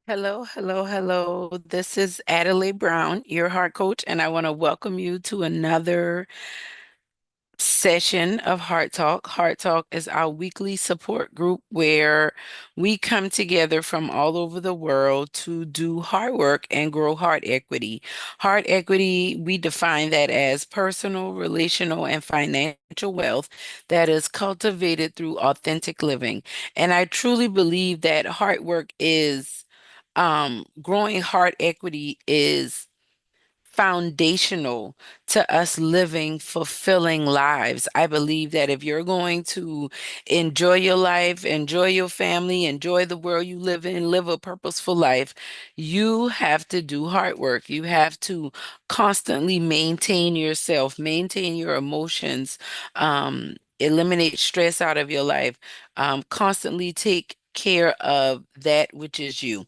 Hello, hello, hello. This is Adelai Brown, your heart coach, and I want to welcome you to another session of Heart Talk. Heart Talk is our weekly support group where we come together from all over the world to do hard work and grow heart equity. Heart equity, we define that as personal, relational, and financial wealth that is cultivated through authentic living. And I truly believe that hard work is growing heart equity is foundational to us living fulfilling lives. I believe that if you're going to enjoy your life, enjoy your family, enjoy the world you live in, live a purposeful life, you have to do hard work. You have to constantly maintain yourself, maintain your emotions, eliminate stress out of your life, constantly take care of that which is you.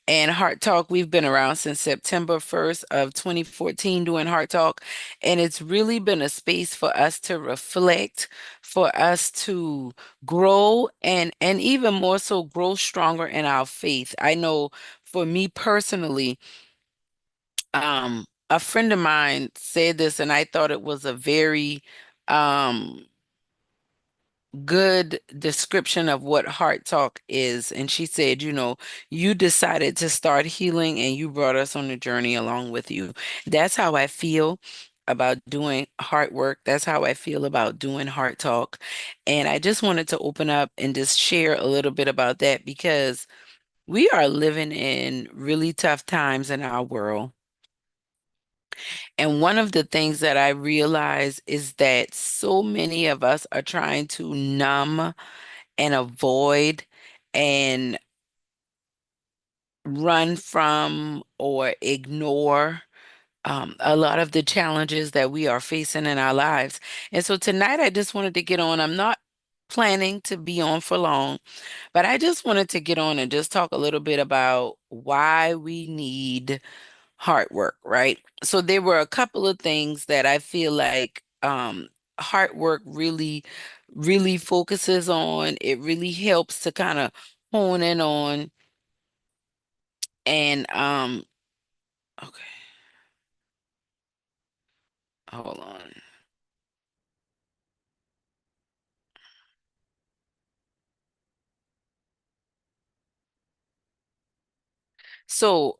And Heart Talk, we've been around since September 1st of 2014 doing Heart Talk. And it's really been a space for us to reflect, for us to grow and even more so grow stronger in our faith. I know for me personally, a friend of mine said this and I thought it was a very um good description of what Heart Talk is. And she said, you decided to start healing and you brought us on the journey along with you. That's how I feel about doing heart work. That's how I feel about doing Heart Talk. And I just wanted to open up and just share a little bit about that because we are living in really tough times in our world. And one of the things that I realize is that so many of us are trying to numb and avoid and run from or ignore a lot of the challenges that we are facing in our lives. And so tonight, I just wanted to get on. I'm not planning to be on for long, but I just wanted to get on and just talk a little bit about why we need hard work, right? So there were a couple of things that I feel like hard work really focuses on. It really helps to kind of hone in on and okay, hold on. So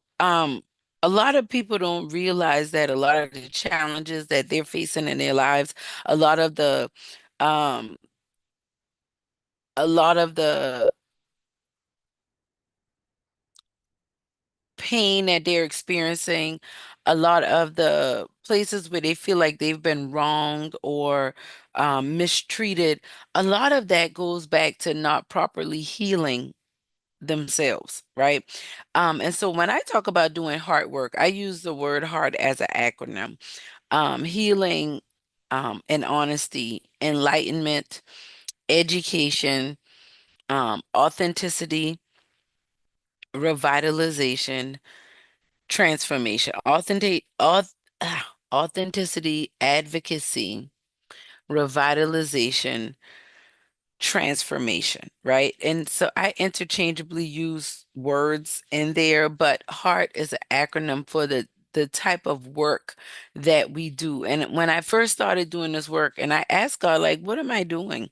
a lot of people don't realize that a lot of the challenges that they're facing in their lives, a lot of the um a lot of the pain that they're experiencing, a lot of the places where they feel like they've been wronged or mistreated, a lot of that goes back to not properly healing themselves, right? And so when I talk about doing hard work, I use the word hard as an acronym. Healing and honesty, enlightenment, education, authenticity, revitalization, transformation, authenticity, advocacy, revitalization, transformation, right? And so I interchangeably use words in there, but HEART is an acronym for the type of work that we do. And when I first started doing this work, and I asked God, like, what am I doing?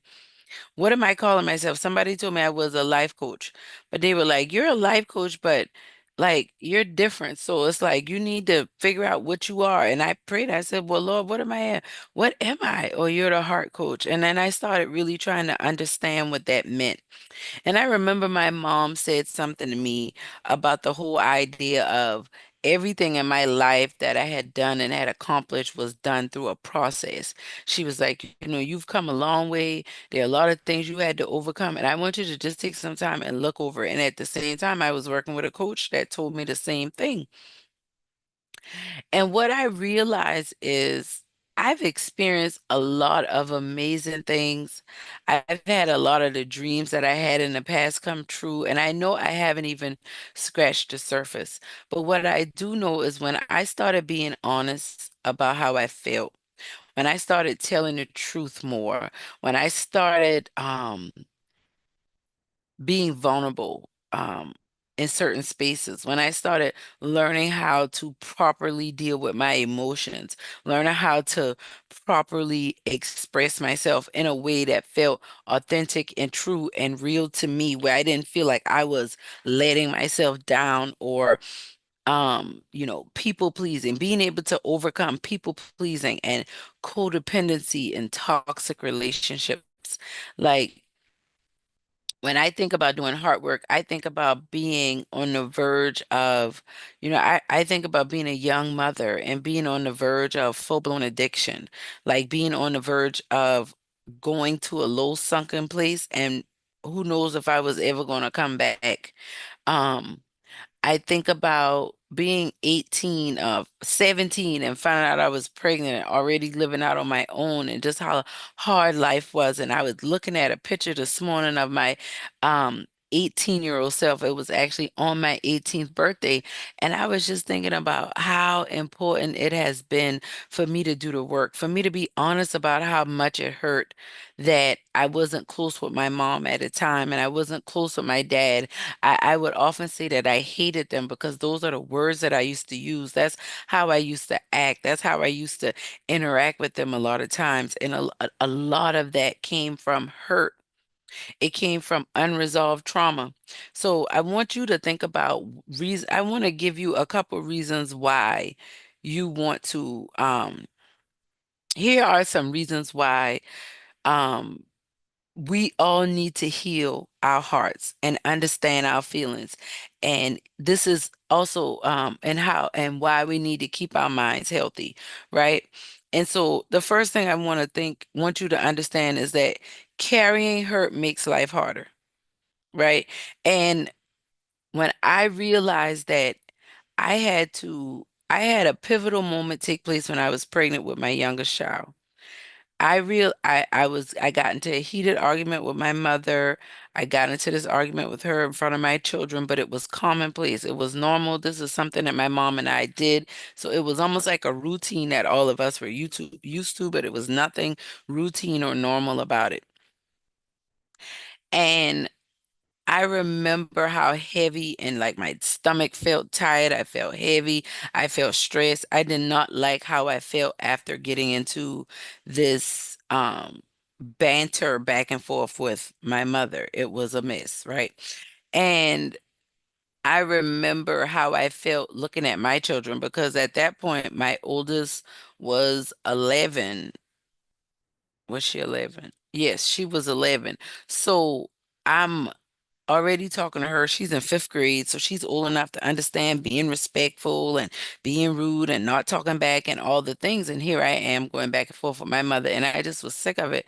What am I calling myself? Somebody told me I was a life coach, but they were like, you're a life coach, but like you're different. So it's like you need to figure out what you are. And I prayed, I said, well, Lord, what am I? What am I? Or you're the heart coach. And then I started really trying to understand what that meant. And I remember my mom said something to me about the whole idea of everything in my life that I had done and had accomplished was done through a process. She was like, you've come a long way. There are a lot of things you had to overcome. And I want you to just take some time and look over it. And at the same time, I was working with a coach that told me the same thing. And what I realize is I've experienced a lot of amazing things. I've had a lot of the dreams that I had in the past come true, and I know I haven't even scratched the surface. But what I do know is when I started being honest about how I felt, when I started telling the truth more, when I started being vulnerable, in certain spaces, when I started learning how to properly deal with my emotions, learning how to properly express myself in a way that felt authentic and true and real to me, where I didn't feel like I was letting myself down or people pleasing, being able to overcome people pleasing and codependency and toxic relationships. Like when I think about doing hard work, I think about being on the verge of, I think about being a young mother and being on the verge of full-blown addiction, like being on the verge of going to a low sunken place and who knows if I was ever going to come back. Um, I think about being 18, 17 and finding out I was pregnant and already living out on my own and just how hard life was. And I was looking at a picture this morning of my 18-year-old self. It was actually on my 18th birthday. And I was just thinking about how important it has been for me to do the work, for me to be honest about how much it hurt that I wasn't close with my mom at the time and I wasn't close with my dad. I would often say that I hated them because those are the words that I used to use. That's how I used to act. That's how I used to interact with them a lot of times. And a lot of that came from hurt. It came from unresolved trauma. So I want you to think about reason. I want to give you a couple reasons why you want to. Here are some reasons why. Um, we all need to heal our hearts and understand our feelings. And this is also and how and why we need to keep our minds healthy, right? And so the first thing I want you to understand is that carrying hurt makes life harder, right? And when I realized that I had a pivotal moment take place when I was pregnant with my youngest child. I got into a heated argument with my mother. I got into this argument with her in front of my children, but it was commonplace. It was normal. This is something that my mom and I did. So it was almost like a routine that all of us were used to, but it was nothing routine or normal about it. And I remember how heavy and like my stomach felt tight. I felt heavy. I felt stressed. I did not like how I felt after getting into this banter back and forth with my mother. It was a mess, right? And I remember how I felt looking at my children because at that point my oldest was 11. Was she 11? Yes, she was 11. So I'm already talking to her. She's in fifth grade, so she's old enough to understand being respectful and being rude and not talking back and all the things. And here I am going back and forth with my mother, and I just was sick of it.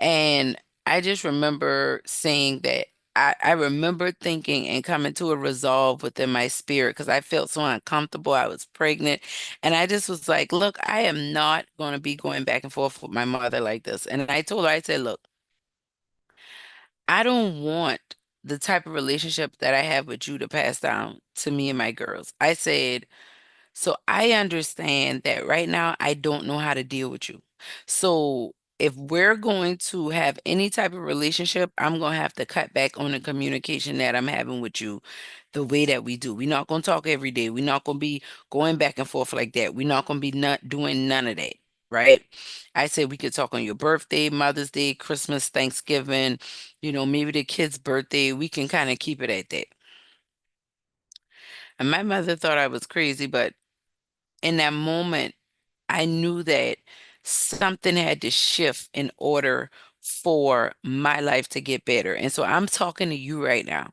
And I just remember saying that I remember thinking and coming to a resolve within my spirit because I felt so uncomfortable. I was pregnant, and I just was like, look, I am not going to be going back and forth with my mother like this. And I told her, I said, look, I don't want the type of relationship that I have with you to pass down to me and my girls. I said, so I understand that right now I don't know how to deal with you. So if we're going to have any type of relationship, I'm going to have to cut back on the communication that I'm having with you the way that we do. We're not going to talk every day. We're not going to be going back and forth like that. We're not going to be not doing none of that. Right. I said we could talk on your birthday, Mother's Day, Christmas, Thanksgiving, maybe the kid's birthday. We can kind of keep it at that. And my mother thought I was crazy, but in that moment, I knew that something had to shift in order for my life to get better. And so I'm talking to you right now.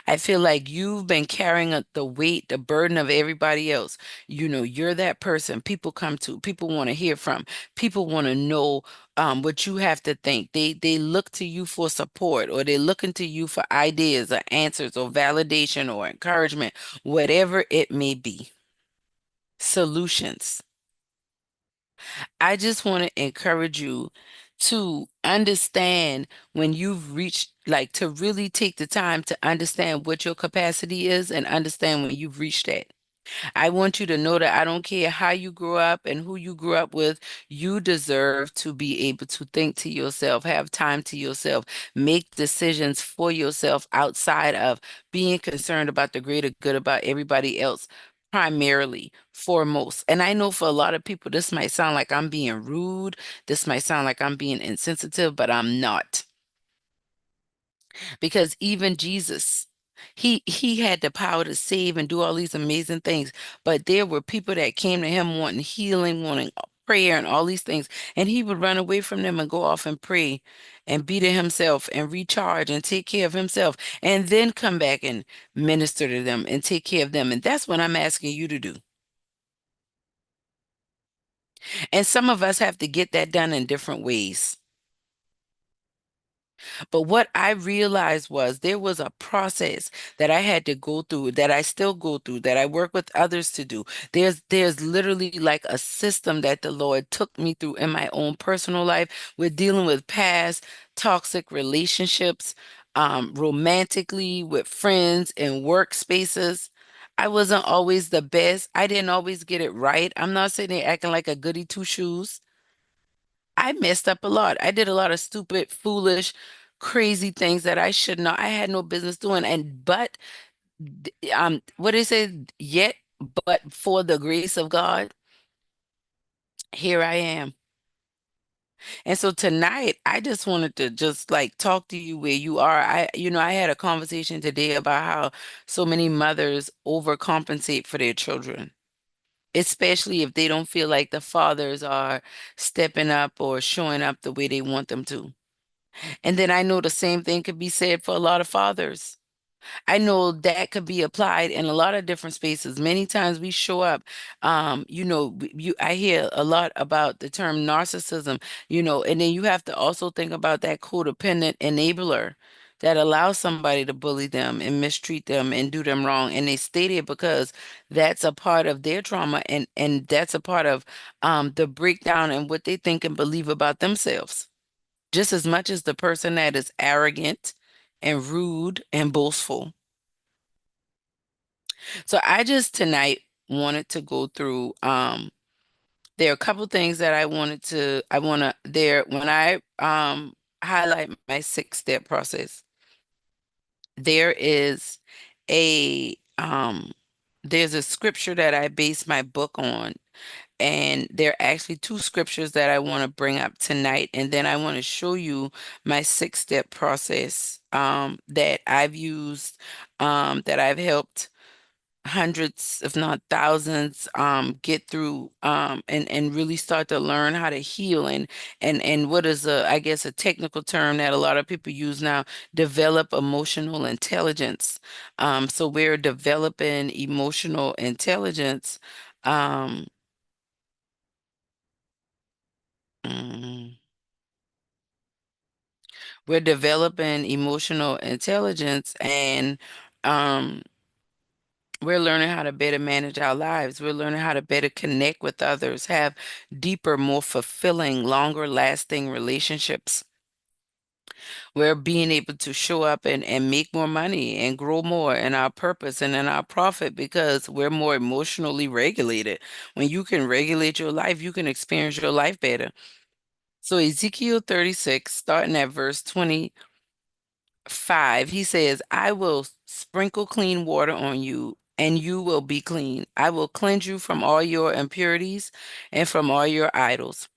I feel like you've been carrying the weight, the burden of everybody else. You're that person people come to, people want to hear from, people want to know what you have to think. They look to you for support, or they're looking to you for ideas or answers or validation or encouragement, whatever it may be. Solutions. I just want to encourage you to understand when you've reached, like, to really take the time to understand what your capacity is and understand when you've reached that. I want you to know that I don't care how you grew up and who you grew up with, you deserve to be able to think to yourself, have time to yourself, make decisions for yourself outside of being concerned about the greater good about everybody else. Primarily, foremost. And I know for a lot of people, this might sound like I'm being rude. This might sound like I'm being insensitive, but I'm not, because even Jesus, he had the power to save and do all these amazing things, but there were people that came to him wanting healing, wanting prayer and all these things, and he would run away from them and go off and pray and be to himself and recharge and take care of himself, and then come back and minister to them and take care of them. And that's what I'm asking you to do. And some of us have to get that done in different ways. But what I realized was there was a process that I had to go through, that I still go through, that I work with others to do. There's literally like a system that the Lord took me through in my own personal life. We're dealing with past toxic relationships, romantically, with friends and workspaces. I wasn't always the best. I didn't always get it right. I'm not sitting there acting like a goody two shoes. I messed up a lot. I did a lot of stupid, foolish, crazy things that I should not. I had no business doing. And but what they say, yet, but for the grace of God, here I am. And so tonight, I just wanted to just like talk to you where you are. I had a conversation today about how so many mothers overcompensate for their children, especially if they don't feel like the fathers are stepping up or showing up the way they want them to. And then I know the same thing could be said for a lot of fathers. I know that could be applied in a lot of different spaces. Many times we show up, I hear a lot about the term narcissism, and then you have to also think about that codependent enabler that allows somebody to bully them and mistreat them and do them wrong. And they stay there because that's a part of their trauma, and that's a part of the breakdown and what they think and believe about themselves, just as much as the person that is arrogant and rude and boastful. So I just tonight wanted to go through there are a couple things that I want to there when I highlight my 6-step process. There is a there's a scripture that I base my book on. And there are actually two scriptures that I want to bring up tonight. And then I want to show you my 6-step process that I've used, that I've helped hundreds, if not thousands, get through, and really start to learn how to heal, and what is I guess a technical term that a lot of people use now, develop emotional intelligence. So we're developing emotional intelligence. Um, mm, we're developing emotional intelligence, and um, we're learning how to better manage our lives. We're learning how to better connect with others, have deeper, more fulfilling, longer lasting relationships. We're being able to show up and make more money and grow more in our purpose and in our profit because we're more emotionally regulated. When you can regulate your life, you can experience your life better. So Ezekiel 36, starting at verse 25, he says, I will sprinkle clean water on you, and you will be clean. I will cleanse you from all your impurities and from all your idols.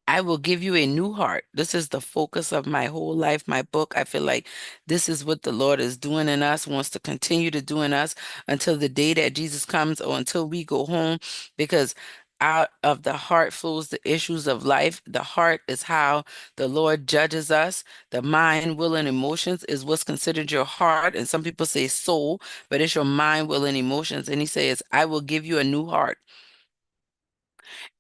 I will give you a new heart. This is the focus of my whole life, my book. I feel like this is what the Lord is doing in us, wants to continue to do in us until the day that Jesus comes or until we go home, because out of the heart flows the issues of life. The heart is how the Lord judges us. The mind, will, and emotions is what's considered your heart. And some people say soul, but it's your mind, will, and emotions. And he says, I will give you a new heart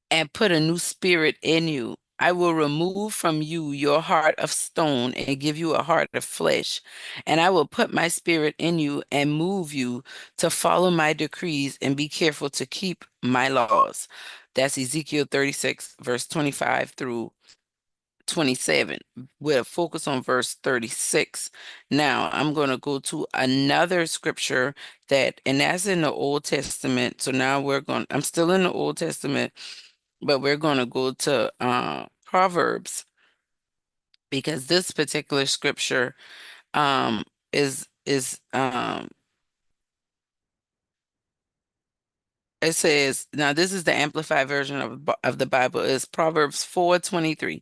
and put a new spirit in you. I will remove from you your heart of stone and give you a heart of flesh. And I will put my spirit in you and move you to follow my decrees and be careful to keep my laws. That's Ezekiel 36, verse 25 through 27 with a focus on verse 36. Now, I'm going to go to another scripture and that's in the Old Testament. So now I'm still in the Old Testament, but we're going to go to Proverbs because this particular scripture um, is it says, now this is the amplified version of the Bible, is Proverbs 4:23.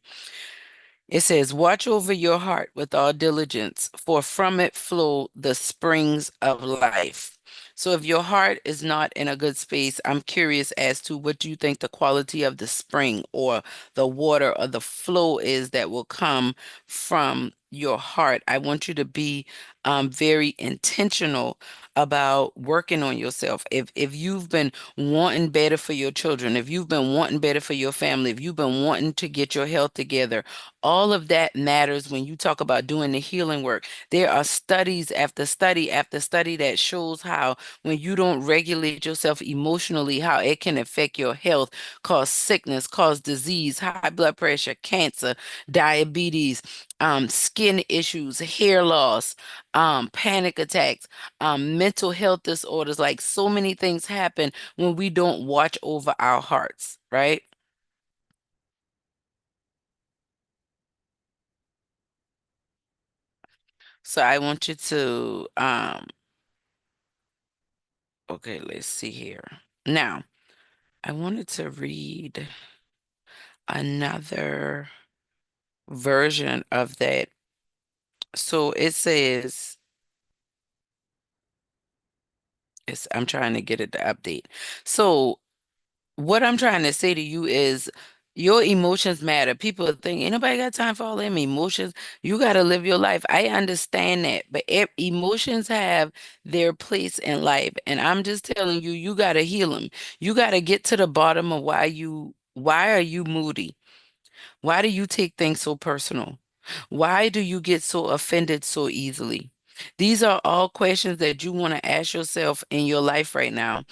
It says, watch over your heart with all diligence, for from it flow the springs of life. So if your heart is not in a good space, I'm curious as to what do you think the quality of the spring or the water or the flow is that will come from your heart. I want you to be very intentional about working on yourself. If you've been wanting better for your children, if you've been wanting better for your family, if you've been wanting to get your health together, all of that matters when you talk about doing the healing work. There are studies after study after study that shows how when you don't regulate yourself emotionally, how it can affect your health, cause sickness, cause disease, high blood pressure, cancer, diabetes, skin issues, hair loss, panic attacks, mental health disorders. Like so many things happen when we don't watch over our hearts, right? So I want you to okay, let's see here. Now, I wanted to read another version of that. So it says, I'm trying to get it to update. So what I'm trying to say to you is your emotions matter. People think, ain't nobody got time for all them emotions. You got to live your life. I understand that, but emotions have their place in life. And I'm just telling you, you got to heal them. You got to get to the bottom of why are you moody? Why do you take things so personal? Why do you get so offended so easily? These are all questions that you want to ask yourself in your life right now.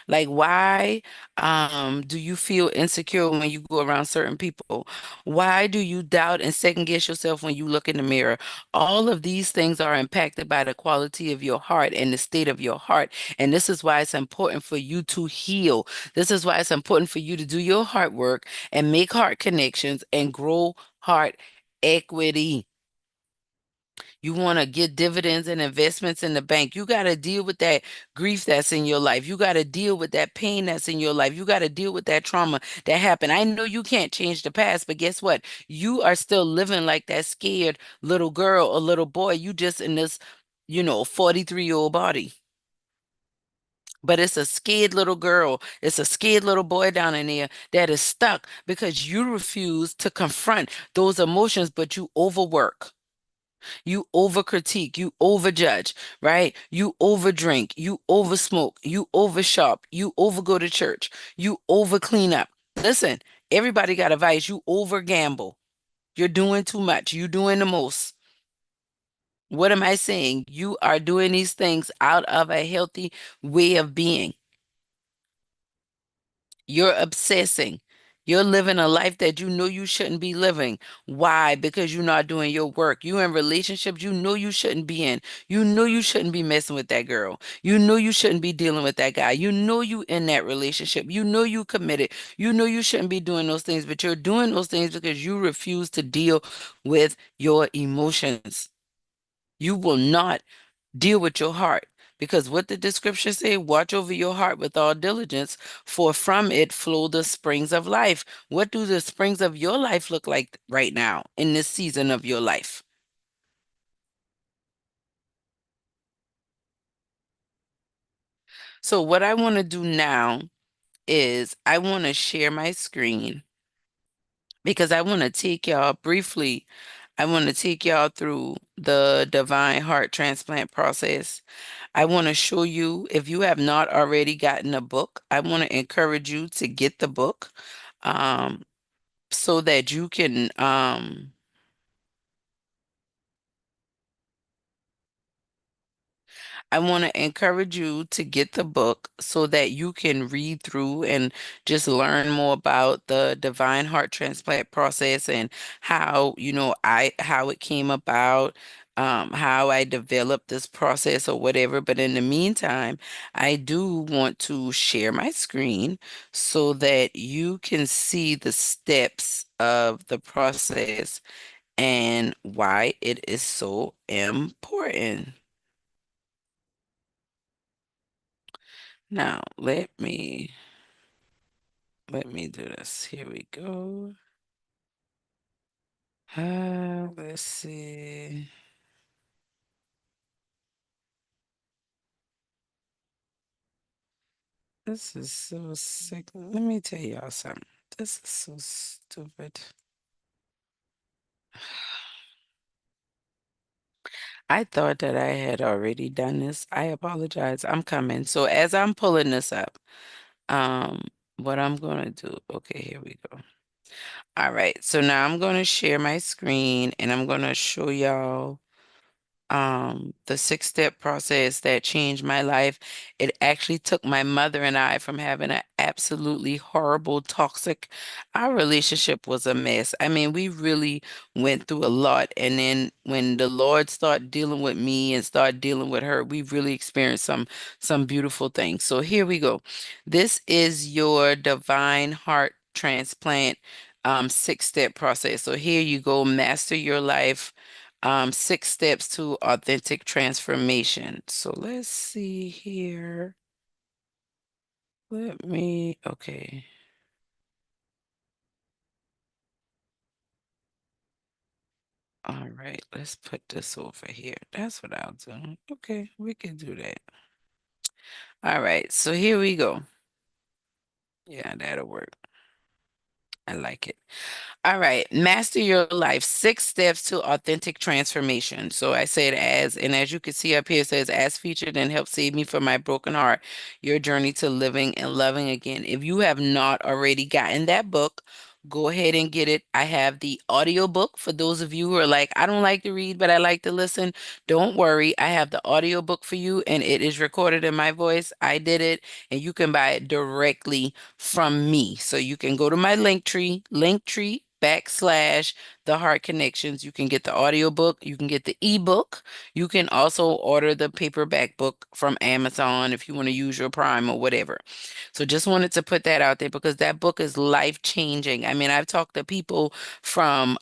Like, why do you feel insecure when you go around certain people? Why do you doubt and second guess yourself when you look in the mirror? All of these things are impacted by the quality of your heart and the state of your heart. And this is why it's important for you to heal. This is why it's important for you to do your heart work and make heart connections and grow heart equity. You want to get dividends and investments in the bank. You got to deal with that grief that's in your life. You got to deal with that pain that's in your life. You got to deal with that trauma that happened. I know you can't change the past, but guess what? You are still living like that scared little girl or little boy. You just in this, 43-year-old body. But it's a scared little girl. It's a scared little boy down in there that is stuck because you refuse to confront those emotions, but you overwork. You over critique, you overjudge, right? You over drink, you over smoke, you over shop, you over go to church, you over clean up. Listen, everybody got a vice. You over gamble. You're doing too much. You doing the most. What am I saying? You are doing these things out of a healthy way of being. You're obsessing. You're living a life that you know you shouldn't be living. Why? Because you're not doing your work. You in relationships you know you shouldn't be in. You know you shouldn't be messing with that girl. You know you shouldn't be dealing with that guy. You know you in that relationship. You know you committed. You know you shouldn't be doing those things, but you're doing those things because you refuse to deal with your emotions. You will not deal with your heart. Because what did the scripture say? Watch over your heart with all diligence, for from it flow the springs of life. What do the springs of your life look like right now in this season of your life? So, what I want to do now is I want to share my screen because I want to take y'all briefly. I want to take y'all through the divine heart transplant process. I want to show you, if you have not already gotten a book, I want to encourage you to get the book um, so that you can, I want to encourage you to get the book so that you can read through and just learn more about the divine heart transplant process and how, how it came about, how I developed this process or whatever. But in the meantime, I do want to share my screen so that you can see the steps of the process and why it is so important. Now, let me do this. Here we go. Let's see. This is so sick. Let me tell y'all something. This is so stupid. I thought that I had already done this. I apologize. I'm coming. So as I'm pulling this up, um, what I'm gonna do, okay, here we go. All right, so now I'm gonna share my screen and I'm gonna show y'all the 6-step process that changed my life. It actually took my mother and I from having an absolutely horrible, toxic, our relationship was a mess. I mean, we really went through a lot. And then when the Lord started dealing with me and started dealing with her, we really experienced some beautiful things. So here we go. This is your divine heart transplant 6-step process. So here you go, master your life, 6 steps to authentic transformation. So let's see here. Okay. All right, let's put this over here. That's what I'll do. Okay, we can do that. All right, so here we go. Yeah, that'll work. I like it. All right, master your life. 6 steps to authentic transformation. So I said and as you can see up here, it says as featured and help save me from my broken heart, your journey to living and loving again. If you have not already gotten that book, go ahead and get it. I have the audio book for those of you who are like, I don't like to read, but I like to listen. Don't worry, I have the audio book for you and it is recorded in my voice. I did it, and you can buy it directly from me. So you can go to my Linktree / the Heart Connections. You can get the audiobook, you can get the ebook, you can also order the paperback book from Amazon if you want to use your Prime or whatever. So just wanted to put that out there because that book is life changing. I mean, I've talked to people from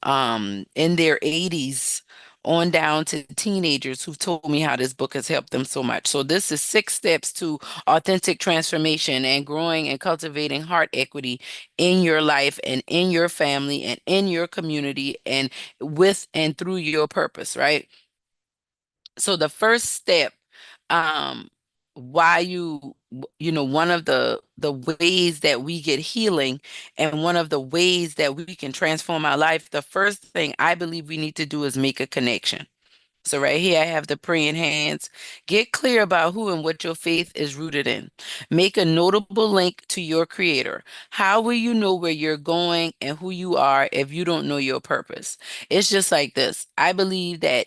in their 80s on down to teenagers who've told me how this book has helped them so much. So this is 6 steps to authentic transformation and growing and cultivating heart equity in your life and in your family and in your community and with and through your purpose, right? So the first step, um, why one of the ways that we get healing and one of the ways that we can transform our life, the first thing I believe we need to do is make a connection. So right here, I have the praying hands. Get clear about who and what your faith is rooted in. Make a notable link to your creator. How will you know where you're going and who you are if you don't know your purpose? It's just like this. I believe that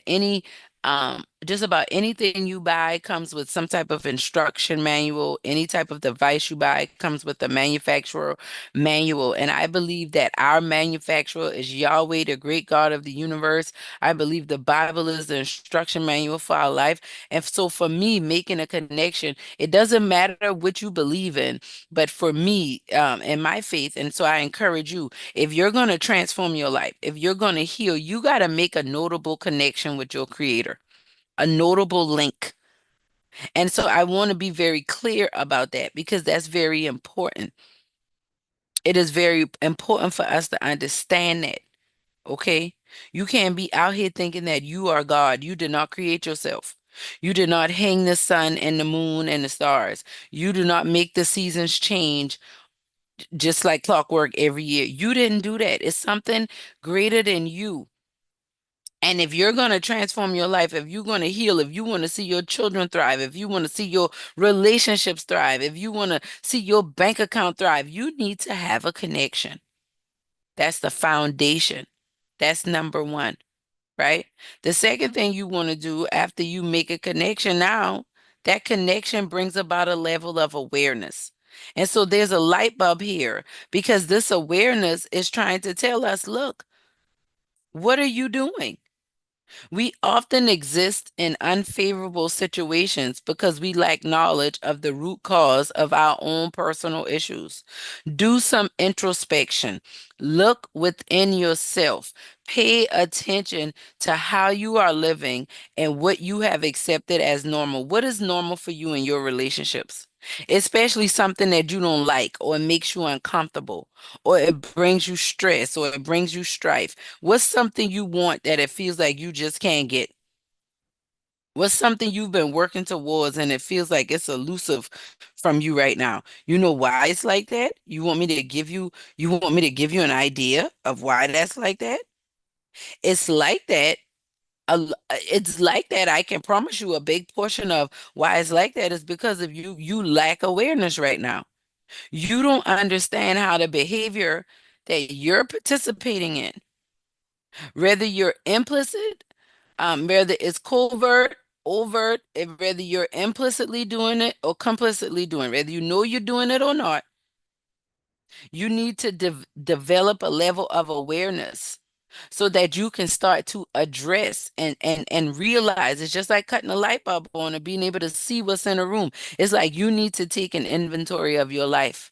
just about anything you buy comes with some type of instruction manual. Any type of device you buy comes with the manufacturer manual. And I believe that our manufacturer is Yahweh, the great God of the universe. I believe the Bible is the instruction manual for our life. And so for me, making a connection, it doesn't matter what you believe in, but for me, and my faith, and so I encourage you, if you're going to transform your life, if you're going to heal, you got to make a notable connection with your creator, a notable link. And so I want to be very clear about that because that's very important. It is very important for us to understand that. Okay? You can't be out here thinking that you are God. You did not create yourself. You did not hang the sun and the moon and the stars. You do not make the seasons change just like clockwork every year. You didn't do that. It's something greater than you. And if you're going to transform your life, if you're going to heal, if you want to see your children thrive, if you want to see your relationships thrive, if you want to see your bank account thrive, you need to have a connection. That's the foundation. That's number one. Right? The second thing you want to do after you make a connection now, That connection brings about a level of awareness. And so there's a light bulb here because this awareness is trying to tell us, look, what are you doing? We often exist in unfavorable situations because we lack knowledge of the root cause of our own personal issues. Do some introspection. Look within yourself. Pay attention to how you are living and what you have accepted as normal. What is normal for you in your relationships? Especially something that you don't like or makes you uncomfortable or it brings you stress or it brings you strife. What's something you want that it feels like you just can't get? What's something you've been working towards and it feels like it's elusive from you right now? You know why it's like that? You want me to give you an idea of why that's like that? It's like that. It's like that. I can promise you a big portion of why it's like that is because of you lack awareness right now. You don't understand how the behavior that you're participating in, whether you're implicit, whether it's covert, overt, whether you're implicitly doing it or complicitly doing it, whether you know you're doing it or not, you need to develop a level of awareness so that you can start to address and realize it's just like cutting a light bulb on and being able to see what's in a room. It's like you need to take an inventory of your life.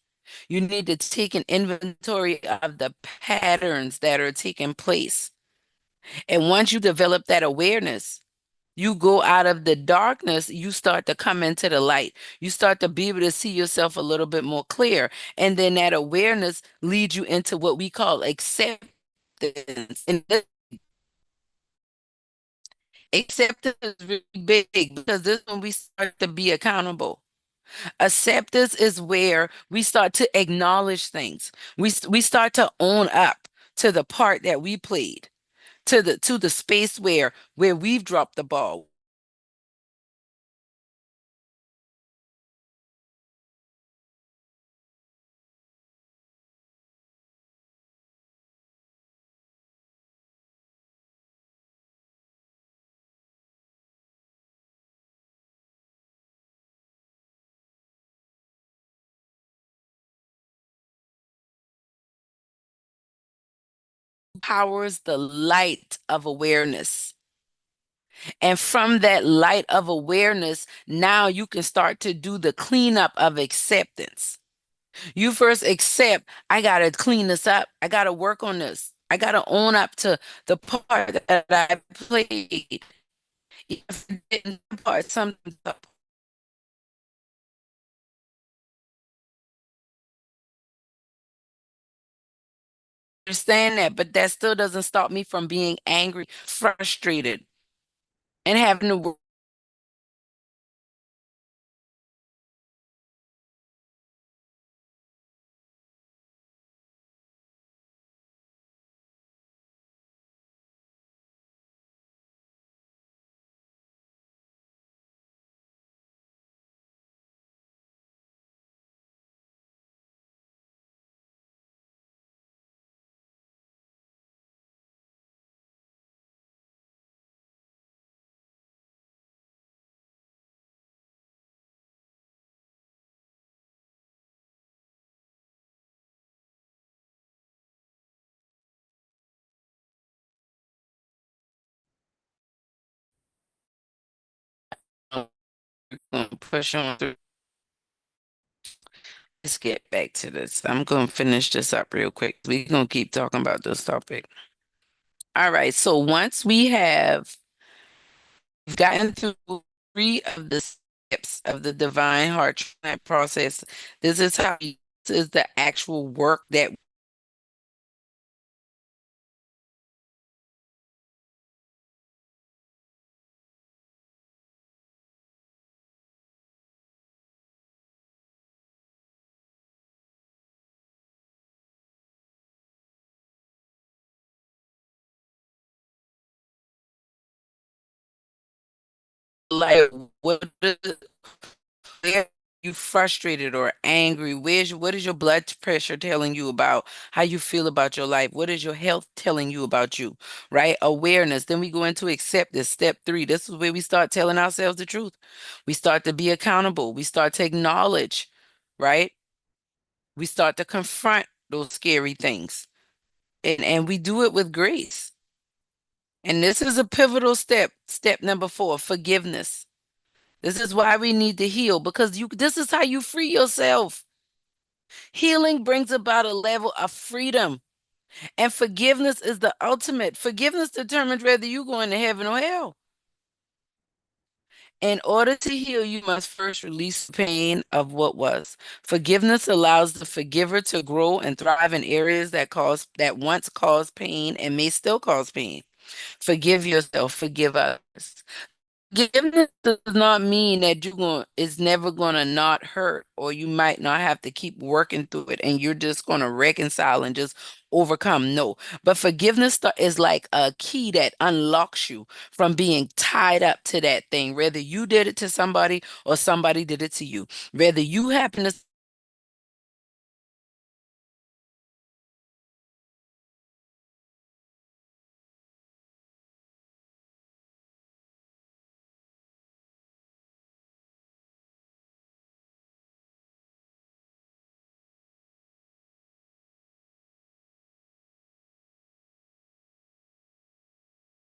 You need to take an inventory of the patterns that are taking place. And once you develop that awareness, you go out of the darkness, you start to come into the light. You start to be able to see yourself a little bit more clear. And then that awareness leads you into what we call acceptance. And this acceptance is really big because this is when we start to be accountable. Acceptance is where we start to acknowledge things. We start to own up to the part that we played, to the space where we've dropped the ball. Powers the light of awareness. And from that light of awareness, now you can start to do the cleanup of acceptance. You first accept, I got to clean this up. I got to work on this. I got to own up to the part that I played. If I didn't part, something understand that, but that still doesn't stop me from being angry, frustrated, and having to work. Push on through. Let's get back to this. I'm going to finish this up real quick. We're going to keep talking about this topic. All right. So once we've gotten through three of the steps of the divine heart transplant process, this is this is the actual work that like what is you frustrated or angry? What is your blood pressure telling you about how you feel about your life? What is your health telling you about you? Right? Awareness. Then we go into acceptance. Step 3. This is where we start telling ourselves the truth. We start to be accountable. We start to acknowledge, right? We start to confront those scary things. And we do it with grace. And this is a pivotal step. Step number 4, forgiveness. This is why we need to heal, because this is how you free yourself. Healing brings about a level of freedom, and forgiveness is the ultimate. Forgiveness determines whether you go into heaven or hell. In order to heal, you must first release the pain of what was. Forgiveness allows the forgiver to grow and thrive in areas that once caused pain and may still cause pain. Forgive yourself, forgive others. Forgiveness does not mean that it's never gonna not hurt, or you might not have to keep working through it and you're just gonna reconcile and just overcome. No, but is like a key that unlocks you from being tied up to that thing, whether you did it to somebody or somebody did it to you, whether you happen to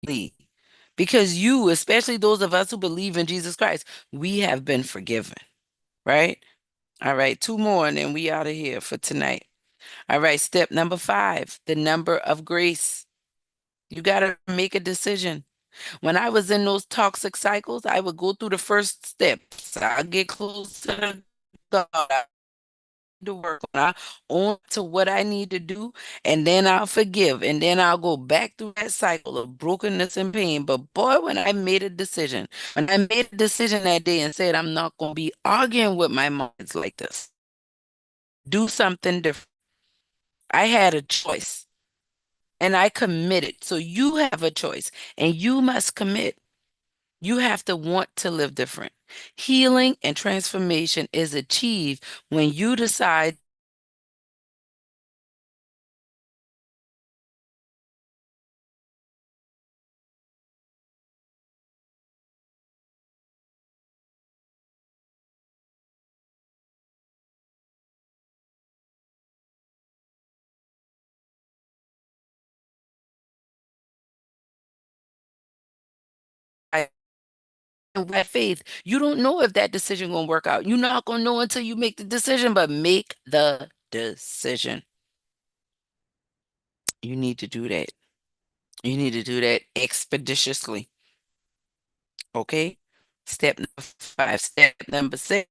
leave. Because you, especially those of us who believe in Jesus Christ, we have been forgiven, right? All right, 2 more and then we out of here for tonight. All right, step number 5, the number of grace. You got to make a decision. When I was in those toxic cycles, I would go through the first steps. I get close to God. I need to work on. I own to what I need to do, and then I'll forgive, and then I'll go back through that cycle of brokenness and pain. But boy, when I made a decision that day and said, I'm not going to be arguing with my mom, it's like this. Do something different. I had a choice and I committed. So you have a choice and you must commit. You have to want to live different. Healing and transformation is achieved when you decide by faith. You don't know if that decision gonna work out. You're not gonna know until you make the decision, but make the decision. You need to do that. You need to do that expeditiously. Okay? Step number 5. Step number 6.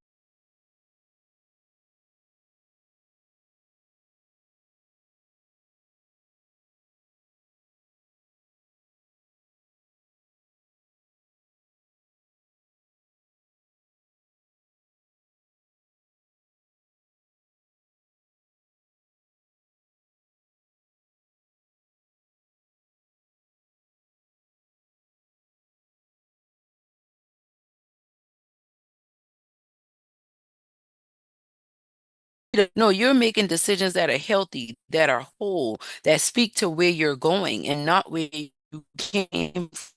No, you're making decisions that are healthy, that are whole, that speak to where you're going and not where you came from.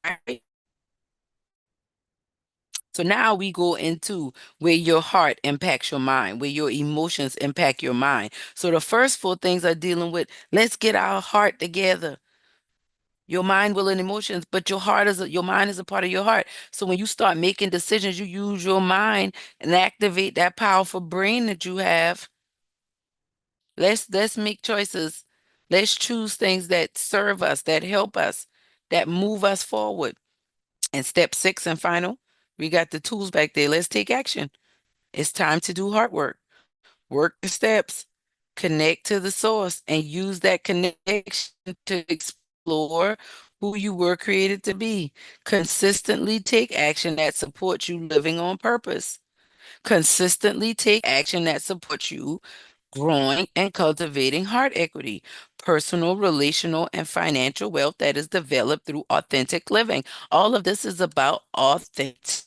Right? So now we go into where your heart impacts your mind, where your emotions impact your mind. So the first 4 things are dealing with, let's get our heart together. Your mind, will, and emotions, but your mind is a part of your heart. So when you start making decisions, you use your mind and activate that powerful brain that you have. Let's make choices. Let's choose things that serve us, that help us, that move us forward. And step 6 and final, we got the tools back there. Let's take action. It's time to do hard work. Work the steps, connect to the source, and use that connection to explore who you were created to be. Consistently take action that supports you living on purpose. Consistently take action that supports you growing and cultivating heart equity, personal, relational, and financial wealth that is developed through authentic living. All of this is about authentic.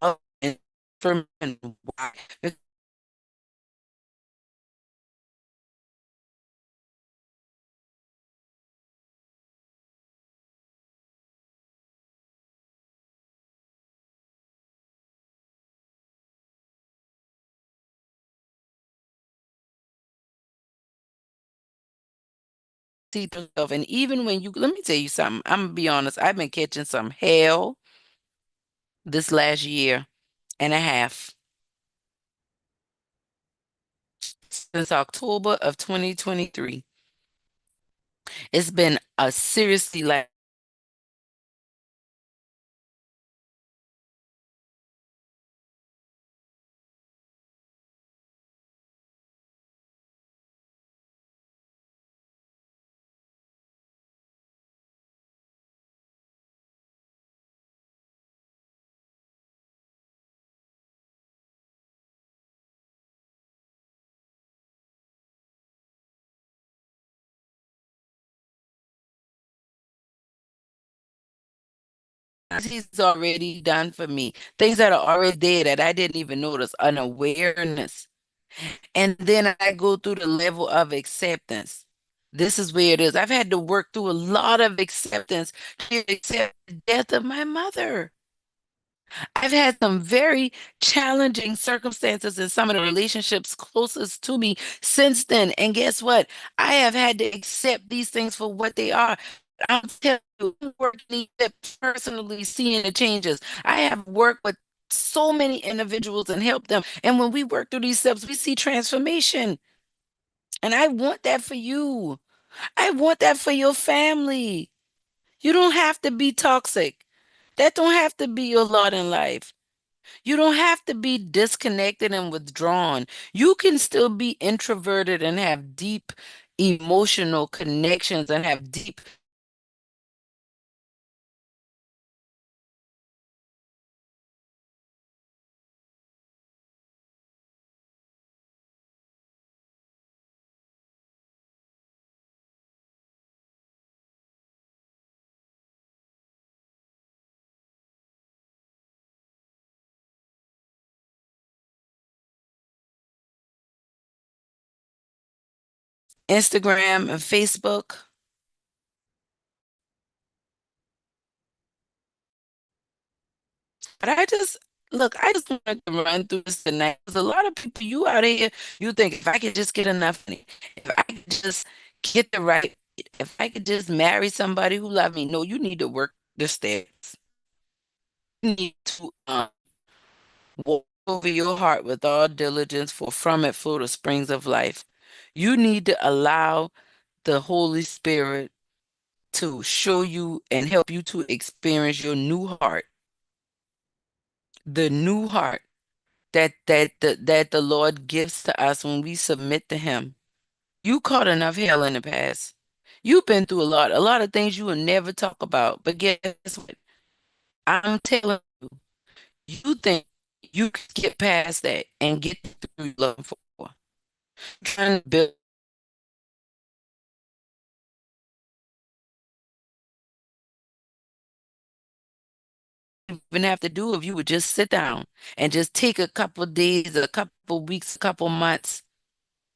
of information. Why? See yourself. And even when you, let me tell you something, I'm gonna be honest, I've been catching some hell this last year and a half since October of 2023. It's been a seriously like he's already done for me. Things that are already there that I didn't even notice, an awareness. And then I go through the level of acceptance. This is where it is. I've had to work through a lot of acceptance to accept the death of my mother. I've had some very challenging circumstances in some of the relationships closest to me since then. And guess what? I have had to accept these things for what they are. I'm telling you, I'm working it personally, seeing the changes. I have worked with so many individuals and helped them. And when we work through these steps, we see transformation. And I want that for you. I want that for your family. You don't have to be toxic. That don't have to be your lot in life. You don't have to be disconnected and withdrawn. You can still be introverted and have deep emotional connections and have deep Instagram and Facebook. But I just look, I just wanted to run through this tonight. There's a lot of people you out here, you think if I could just get enough money, if I could just get the right, if I could just marry somebody who loved me. No, you need to work the steps. You need to walk over your heart with all diligence, for from it flow the springs of life. You need to allow the Holy Spirit to show you and help you to experience your new heart, the new heart that the Lord gives to us when we submit to Him. You caught enough hell in the past. You've been through a lot of things you will never talk about. But guess what? I'm telling you, you think you can get past that and get through you're looking for. Trying to build even have to do if you would just sit down and just take a couple of days, a couple of weeks, a couple of months,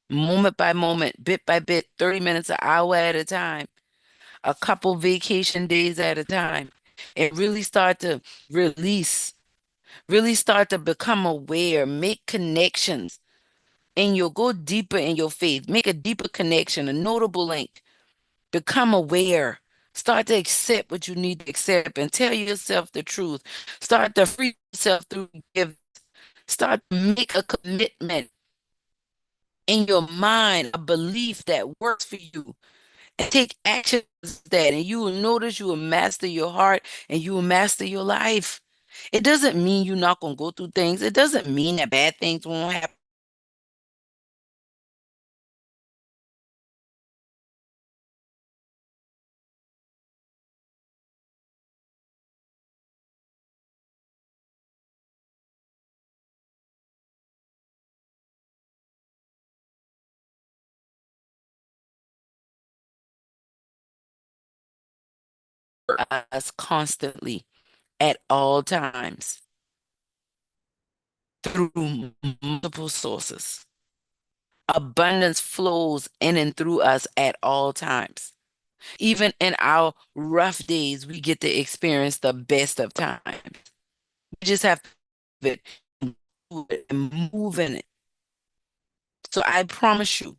moment by moment, bit by bit, 30 minutes, an hour at a time, a couple vacation days at a time, and really start to release, really start to become aware, make connections, and you'll go deeper in your faith, make a deeper connection, a notable link, become aware. Start to accept what you need to accept and tell yourself the truth. Start to free yourself through give. Start to make a commitment in your mind, a belief that works for you. And take action with that, and you will notice you will master your heart and you will master your life. It doesn't mean you're not going to go through things. It doesn't mean that bad things won't happen. Us constantly at all times. through multiple sources. Abundance flows in and through us at all times. Even in our rough days, we get to experience the best of times. We just have to live it and move in it. So I promise you,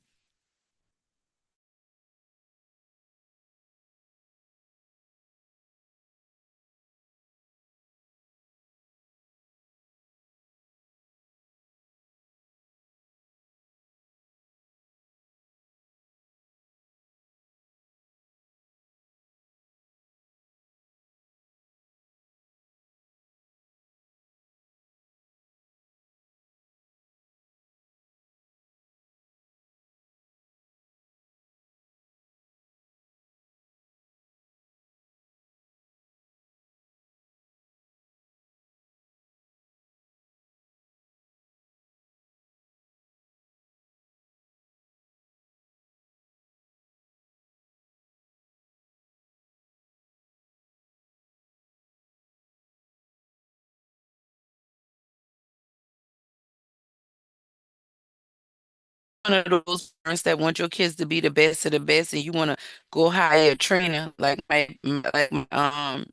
one of those parents that want your kids to be the best of the best, and you want to go hire a trainer like my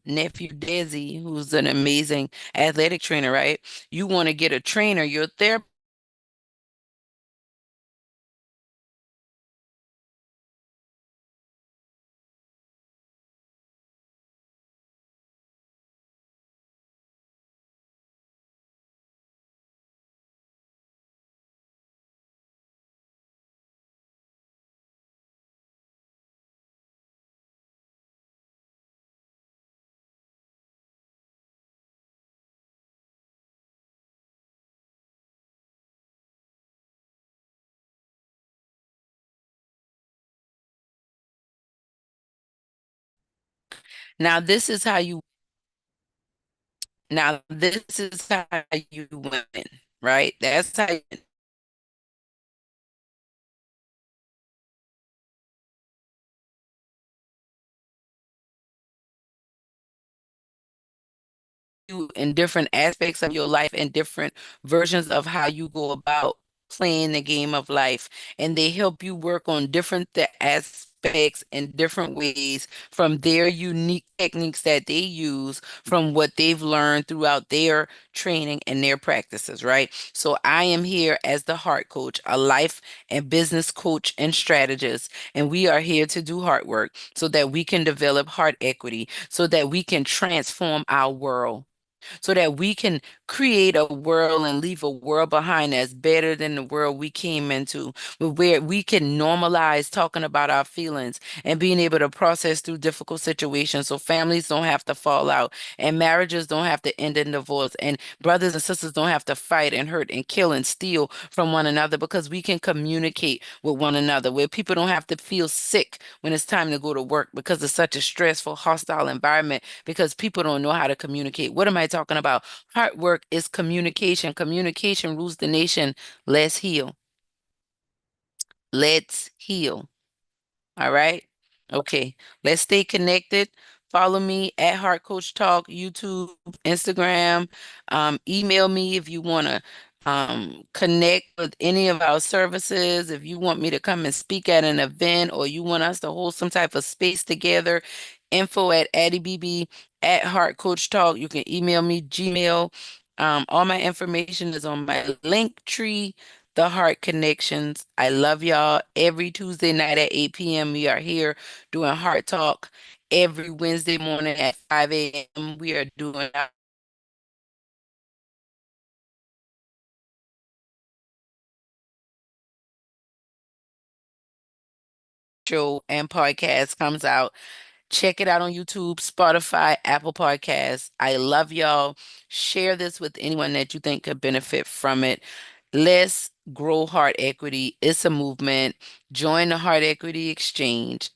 nephew Desi, who's an amazing athletic trainer, right? You want to get a trainer, your therapist now this is how you now this is how you win, right? That's how you in different aspects of your life and different versions of how you go about playing the game of life. And they help you work on different aspects in different ways from their unique techniques that they use from what they've learned throughout their training and their practices, right? So I am here as the heart coach, a life and business coach and strategist, and we are here to do heart work so that we can develop heart equity, so that we can transform our world, so that we can create a world and leave a world behind that's better than the world we came into, where we can normalize talking about our feelings and being able to process through difficult situations so families don't have to fall out and marriages don't have to end in divorce and brothers and sisters don't have to fight and hurt and kill and steal from one another because we can communicate with one another, where people don't have to feel sick when it's time to go to work because it's such a stressful, hostile environment because people don't know how to communicate. What am I talking about? Hard work is communication. Communication rules the nation. Let's heal. Let's heal. All right. Okay. Let's stay connected. Follow me at Heart Coach Talk, YouTube, Instagram. Email me if you want to connect with any of our services. If you want me to come and speak at an event or you want us to hold some type of space together, info at AddieBB at Heart Coach Talk. You can email me, Gmail. All my information is on my link tree, the Heart Connections. I love y'all. Every Tuesday night at 8 p.m. we are here doing Heart Talk. Every Wednesday morning at 5 a.m. we are doing our show and podcast comes out. Check it out on YouTube, Spotify, Apple Podcasts. I love y'all. Share this with anyone that you think could benefit from it. Let's grow heart equity. It's a movement. Join the Heart Equity Exchange.